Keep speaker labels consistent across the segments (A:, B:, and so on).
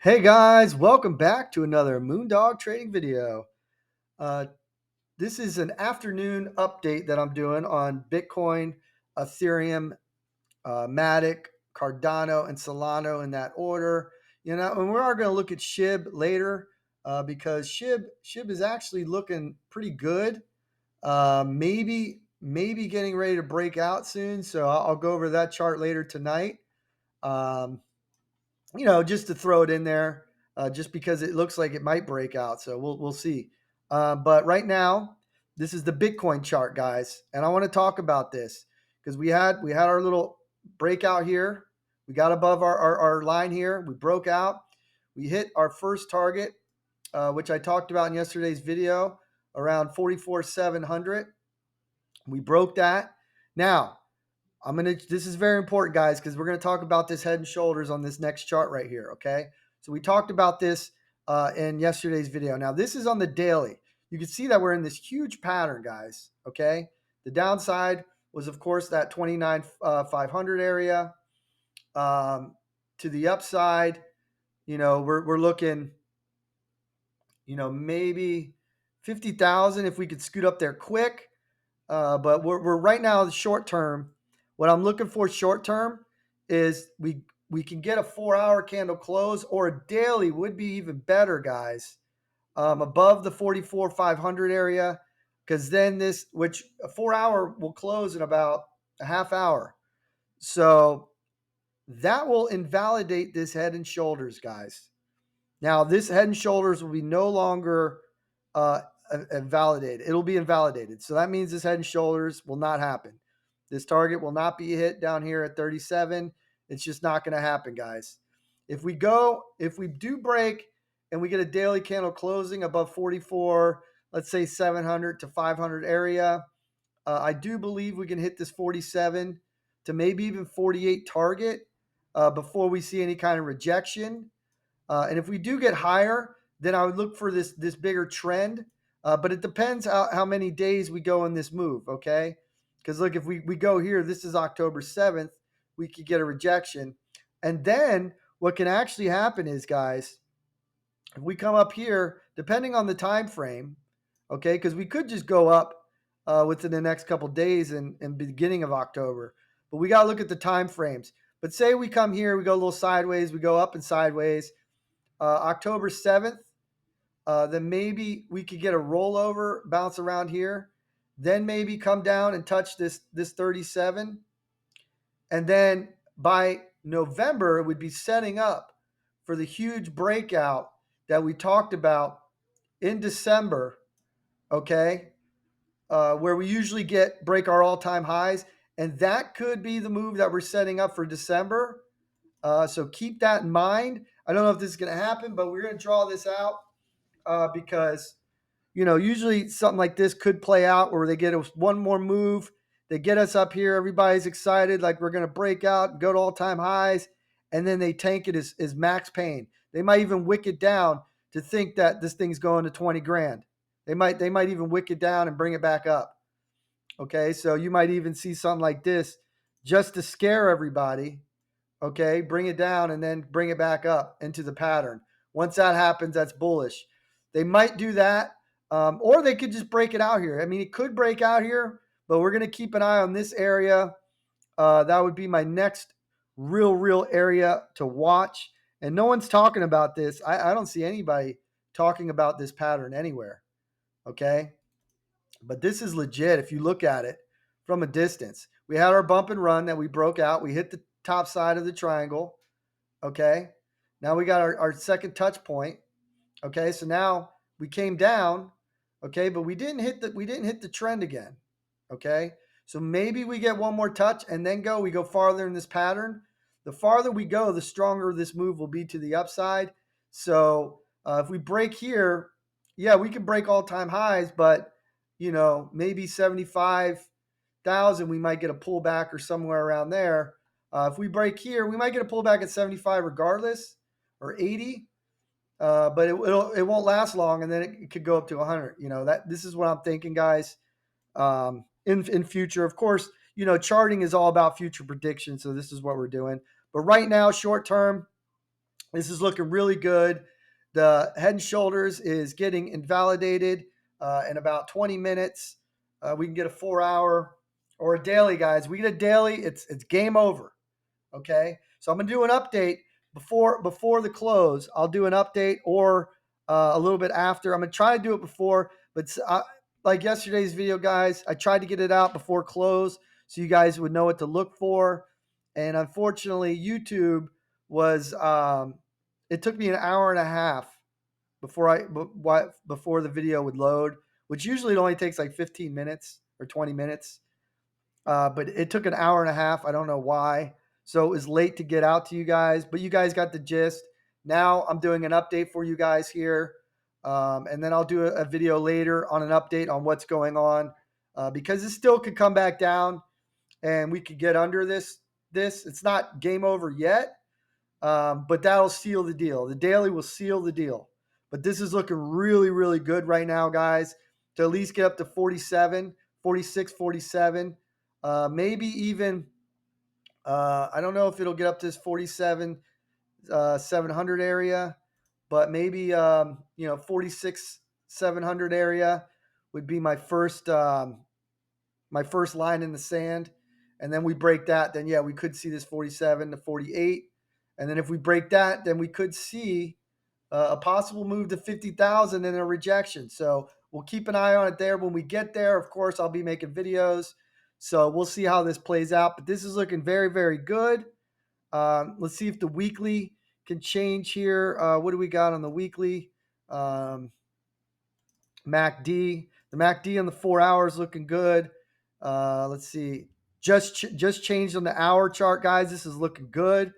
A: Hey guys, welcome back to another Moondog trading video. Uh, this is an afternoon update that I'm doing on Bitcoin, Ethereum, Matic, Cardano, and Solana in that order. And we are going to look at SHIB later because SHIB is actually looking pretty good. Maybe getting ready to break out soon. So I'll go over that chart later tonight. Um, just to throw it in there, just because it looks like it might break out. So we'll see. But right now, this is the Bitcoin chart, guys, and I want to talk about this because we had our little breakout here. We got above our line here. We broke out. We hit our first target, which I talked about in yesterday's video, around 44,700. We broke that. Now, this is very important, guys, because we're gonna talk about this head and shoulders on this next chart right here. Okay, so we talked about this in yesterday's video. Now this is on the daily. You can see that we're in this huge pattern, guys. Okay, the downside was, of course, that 29,500 area. To the upside, we're looking, maybe 50,000 if we could scoot up there quick. But we're right now the short term. What I'm looking for short term is we can get a 4-hour candle close, or a daily would be even better, guys. Above the 44,500 area, because then which a 4-hour will close in about a half hour. So that will invalidate this head and shoulders, guys. Now, this head and shoulders will be no longer uh, invalidated. It'll be invalidated. So that means this head and shoulders will not happen. This target will not be hit down here at 37. It's just not going to happen, guys. If we do break and we get a daily candle closing above 44, let's say 700 to 500 area, I do believe we can hit this 47 to maybe even 48 target before we see any kind of rejection. And if we do get higher, then I would look for this bigger trend. But it depends how many days we go in this move, okay? Because look, if we go here, this is October 7th, we could get a rejection. And then what can actually happen is, guys, if we come up here, depending on the time frame, okay, because we could just go up within the next couple days and beginning of October. But we got to look at the time frames. But say we come here, we go a little sideways, we go up and sideways. October 7th, then maybe we could get a rollover, bounce around here, then maybe come down and touch this 37. And then by November, it would be setting up for the huge breakout that we talked about in December, okay, where we usually break our all-time highs. And that could be the move that we're setting up for December. So keep that in mind. I don't know if this is going to happen, but we're going to draw this out because, usually something like this could play out where they get us one more move. They get us up here. Everybody's excited, like we're going to break out and go to all-time highs, and then they tank it as max pain. They might even wick it down to think that this thing's going to 20 grand. They might even wick it down and bring it back up. Okay, so you might even see something like this just to scare everybody. Okay, bring it down and then bring it back up into the pattern. Once that happens, that's bullish. They might do that, or they could just break it out here. I mean, it could break out here, but we're going to keep an eye on this area. That would be my next real area to watch. And no one's talking about this. I don't see anybody talking about this pattern anywhere. Okay, but this is legit if you look at it from a distance. We had our bump and run that we broke out. We hit the top side of the triangle. Okay. Now we got our second touch point. Okay. So now we came down. Okay. But we didn't hit the trend again. Okay. So maybe we get one more touch and then we go farther in this pattern. The farther we go, the stronger this move will be to the upside. So if we break here, yeah, we can break all-time highs, but maybe 75,000, we might get a pullback or somewhere around there. If we break here, we might get a pullback at 75 regardless, or 80. But it won't last long, and then it could go up to 100. This is what I'm thinking, guys. In future, of course, charting is all about future prediction, so this is what we're doing. But right now, short term, This is looking really good. The Head and Shoulders is getting invalidated in about 20 minutes. We can get a 4-hour or a daily, guys. We get a daily, it's game over. Okay, so I'm gonna do an update before the close. I'll do an update or a little bit after. I'm gonna try to do it before, but like yesterday's video, guys, I tried to get it out before close so you guys would know what to look for. And unfortunately, YouTube was it took me an hour and a half before the video would load, which usually it only takes like 15 minutes or 20 minutes. But it took an hour and a half. I don't know why. So it was late to get out to you guys, but you guys got the gist. Now I'm doing an update for you guys here. And then I'll do a video later on an update on what's going on because it still could come back down and we could get under this. It's not game over yet, but that'll seal the deal. The daily will seal the deal. But this is looking really, really good right now, guys, to at least get up to 47, 46, 47. Maybe even, I don't know if it'll get up to this 47, 700 area, but maybe, 46, 700 area would be my first line in the sand. And then we break that, then yeah, we could see this 47 to 48. And then if we break that, then we could see a possible move to 50,000 and a rejection. So we'll keep an eye on it there. When we get there, of course, I'll be making videos. So we'll see how this plays out. But this is looking very, very good. Let's see if the weekly can change here. What do we got on the weekly? MACD. The MACD on the 4 hours looking good. Let's see. Just changed on the hour chart, guys. This is looking good.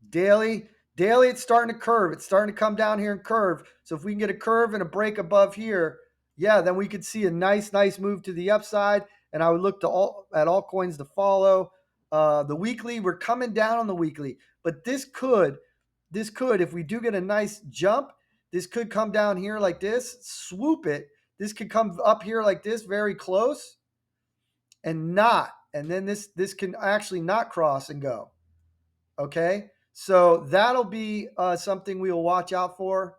A: Daily, it's starting to curve. It's starting to come down here and curve. So if we can get a curve and a break above here, yeah, then we could see a nice move to the upside. And I would look at all coins to follow. The weekly, we're coming down on the weekly, but this could, if we do get a nice jump, this could come down here like this, swoop it. This could come up here like this, very close, and then this can actually not cross and go. Okay, so that'll be something we will watch out for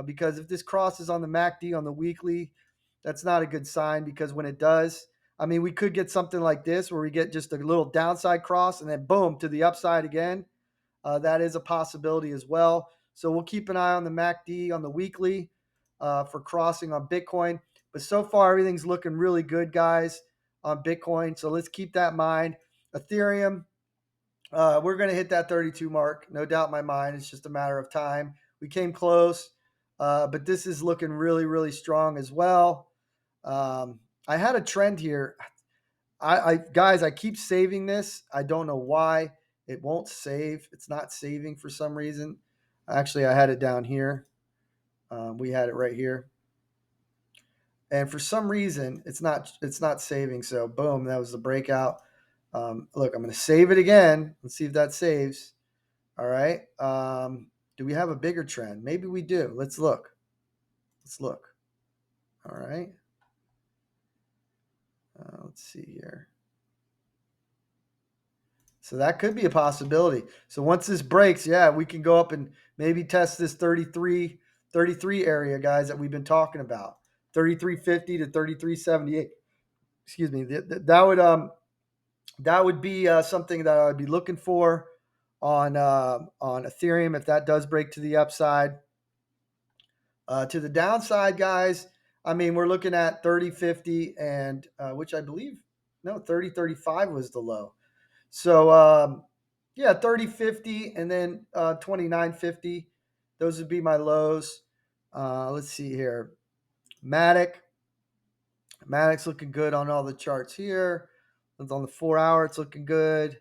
A: because if this crosses on the MACD on the weekly, that's not a good sign because when it does, I mean, we could get something like this where we get just a little downside cross and then boom to the upside again. That is a possibility as well. So we'll keep an eye on the MACD on the weekly for crossing on Bitcoin. But so far, everything's looking really good, guys, on Bitcoin. So let's keep that in mind. Ethereum, we're going to hit that 32 mark. No doubt in my mind. It's just a matter of time. We came close, but this is looking really, really strong as well. I had a trend here. Guys, I keep saving this. I don't know why it won't save. It's not saving for some reason. Actually, I had it down here. We had it right here. And for some reason, it's not saving. So boom, that was the breakout. Look, I'm going to save it again. Let's see if that saves. All right. Do we have a bigger trend? Maybe we do. Let's look. All right. Let's see here. So that could be a possibility. So once this breaks, yeah, we can go up and maybe test this 33 area, guys, that we've been talking about. 33.50 to 33.78. Excuse me. That would be something that I would be looking for on Ethereum if that does break to the upside. To the downside, guys, I mean, we're looking at 30.50 and which I believe, no, 30.35 was the low. So, yeah, 30.50 and then 29.50. Those would be my lows. Let's see here. Matic's looking good on all the charts here. On the 4 hour, it's looking good.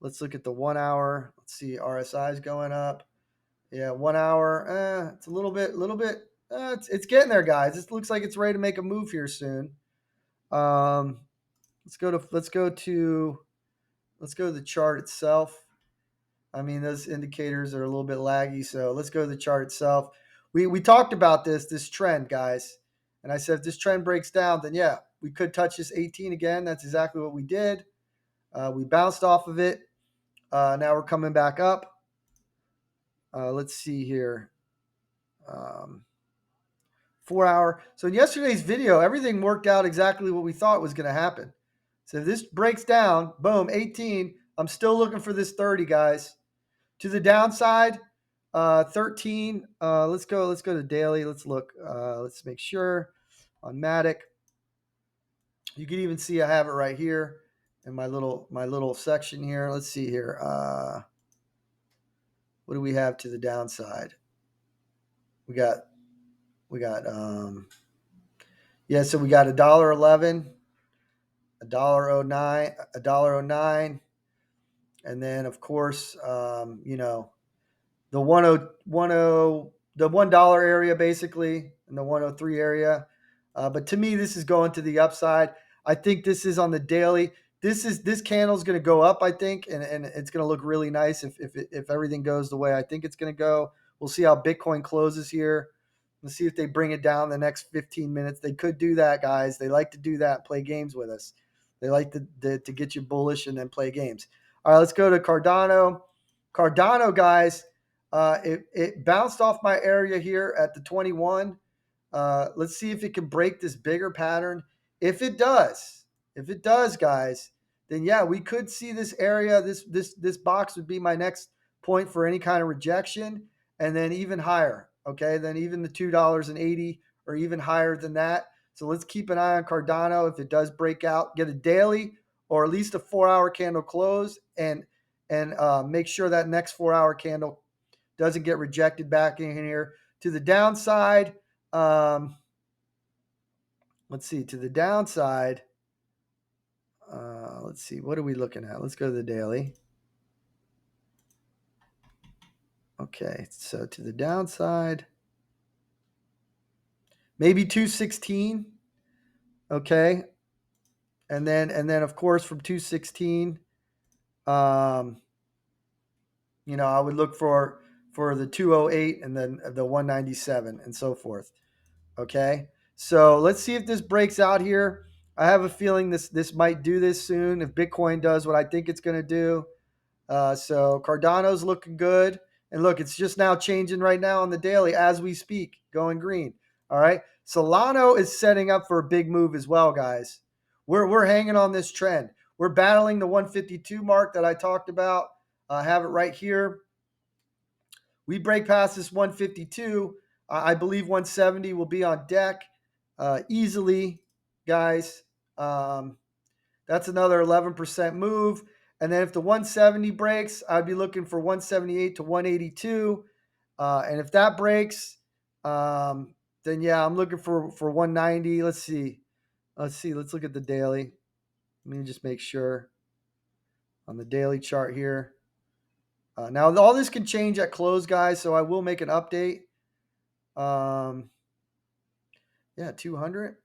A: Let's look at the 1 hour. Let's see, RSI is going up. Yeah, 1 hour. It's a little bit. It's getting there, guys. It looks like it's ready to make a move here soon. Let's go to the chart itself. I mean, those indicators are a little bit laggy, so let's go to the chart itself. We talked about this trend, guys, and I said if this trend breaks down, then yeah, we could touch this 18 again. That's exactly what we did. We bounced off of it. Now we're coming back up. Let's see here. 4 hour. So in yesterday's video, everything worked out exactly what we thought was going to happen. So if this breaks down, boom, 18. I'm still looking for this 30, guys. To the downside, 13. Let's go to daily. Let's look. Let's make sure on Matic. You can even see I have it right here in my little section here. Let's see here. What do we have to the downside? We got yeah, so we got $1.11, $1.09, $1.09, and then of course the 10 the $1 area basically, and the 103 area. But to me, this is going to the upside. I think this is on the daily. This candle is going to go up, I think, and it's going to look really nice if everything goes the way I think it's going to go. We'll see how Bitcoin closes here. Let's see if they bring it down the next 15 minutes. They could do that, guys. They like to do that, play games with us. They like to get you bullish and then play games. All right, let's go to Cardano. Cardano, guys, it bounced off my area here at the 21. Let's see if it can break this bigger pattern. If it does, guys, then yeah, we could see this area. This box would be my next point for any kind of rejection, and then even higher. Okay, then even the $2.80 or even higher than that. So let's keep an eye on Cardano. If it does break out, get a daily or at least a 4-hour candle close, and make sure that next 4-hour candle doesn't get rejected back in here. To the downside, let's see, to the downside, let's see, what are we looking at? Let's go to the daily. Okay, so to the downside, maybe 216. Okay, and then of course from 216, I would look for the 208 and then the 197 and so forth. Okay, so let's see if this breaks out here. I have a feeling this might do this soon if Bitcoin does what I think it's going to do. So Cardano's looking good. And look, it's just now changing right now on the daily as we speak, going green. All right. Solana is setting up for a big move as well, guys. We're hanging on this trend. We're battling the 152 mark that I talked about. I have it right here. We break past this 152. I believe 170 will be on deck easily, guys. That's another 11% move. And then if the 170 breaks, I'd be looking for 178 to 182. And if that breaks, then yeah, I'm looking for 190. Let's see. Let's look at the daily. Let me just make sure on the daily chart here. Now, all this can change at close, guys, so I will make an update. Yeah, 200.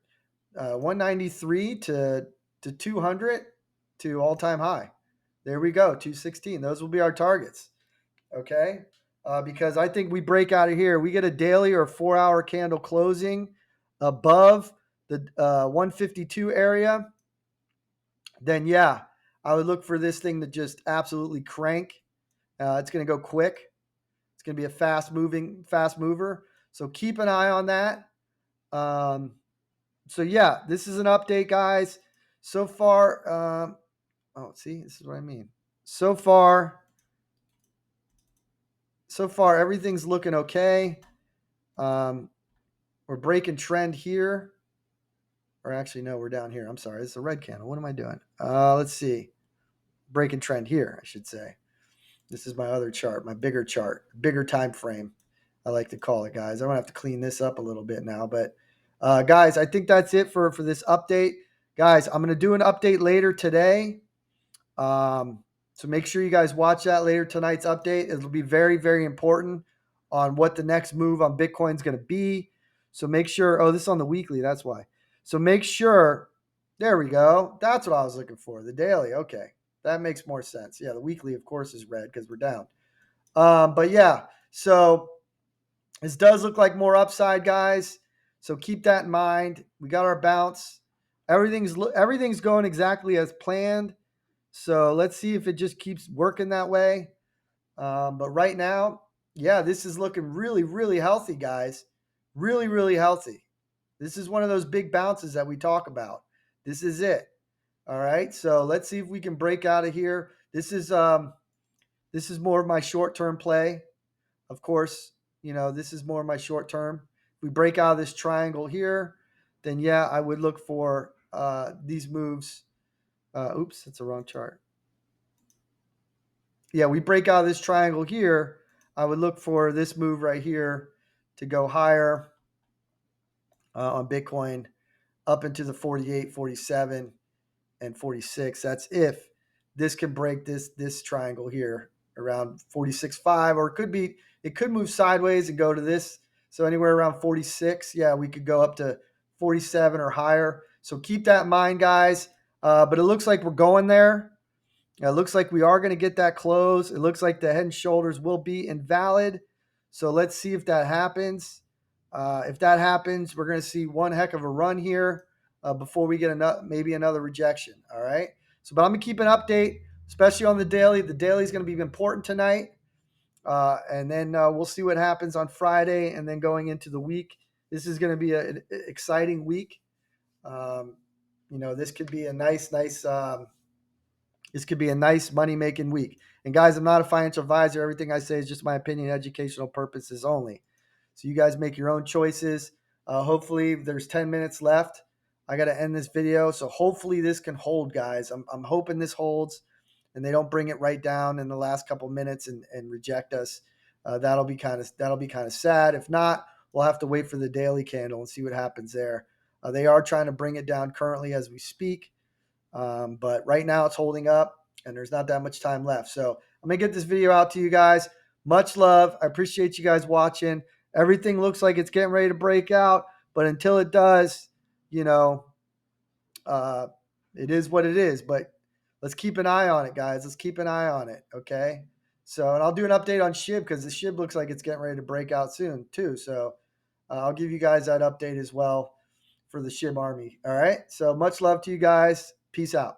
A: 193 to 200 to all-time high. There we go, 216. Those will be our targets, okay? Because I think we break out of here. We get a daily or 4-hour candle closing above the 152 area, then yeah, I would look for this thing to just absolutely crank. It's going to go quick. It's going to be a fast mover. So keep an eye on that. So yeah, this is an update, guys. So far, see, this is what I mean. So far, everything's looking okay. We're breaking trend here. Or actually, no, we're down here. I'm sorry. It's a red candle. What am I doing? Let's see. Breaking trend here, I should say. This is my other chart, my bigger chart, bigger time frame, I like to call it, guys. I'm going to have to clean this up a little bit now. But, guys, I think that's it for this update. Guys, I'm going to do an update later today. So make sure you guys watch that later tonight's update. It'll be very, very important on what the next move on Bitcoin is going to be. So make sure, this is on the weekly, that's why. So make sure, there we go. That's what I was looking for, the daily. Okay, that makes more sense. Yeah, the weekly, of course, is red because we're down. But yeah, so this does look like more upside, guys. So keep that in mind. We got our bounce. Everything's going exactly as planned. So let's see if it just keeps working that way. But right now, Yeah, this is looking really, really healthy, guys. Really, really healthy. This is one of those big bounces that we talk about. This is it. All right. So let's see if we can break out of here. This is more of my short-term play. Of course, this is more of my short term. If we break out of this triangle here, then yeah, I would look for these moves. Oops, that's the wrong chart. Yeah, we break out of this triangle here. I would look for this move right here to go higher on Bitcoin up into the 48, 47, and 46. That's if this can break this triangle here around 46.5, or it could move sideways and go to this. So anywhere around 46, yeah, we could go up to 47 or higher. So keep that in mind, guys. But it looks like we're going there. It looks like we are going to get that close. It looks like the head and shoulders will be invalid. So let's see if that happens. If that happens, we're going to see one heck of a run here before we get maybe another rejection. All right. So, but I'm going to keep an update, especially on the daily. The daily is going to be important tonight. And then we'll see what happens on Friday and then going into the week. This is going to be an exciting week. This could be a nice this could be a nice money making week. And guys, I'm not a financial advisor. Everything I say is just my opinion, educational purposes only. So you guys make your own choices. Hopefully, there's 10 minutes left. I got to end this video. So hopefully this can hold, guys. I'm hoping this holds and they don't bring it right down in the last couple minutes and reject us. That'll be kind of sad. If not, we'll have to wait for the daily candle and see what happens there. They are trying to bring it down currently as we speak. But right now it's holding up and there's not that much time left. So I'm going to get this video out to you guys. Much love. I appreciate you guys watching. Everything looks like it's getting ready to break out, but until it does, you know, uh, it is what it is. But let's keep an eye on it, guys. Let's keep an eye on it. Okay. So, and I'll do an update on SHIB because the SHIB looks like it's getting ready to break out soon too. So I'll give you guys that update as well for the SHIB army. All right. So much love to you guys. Peace out.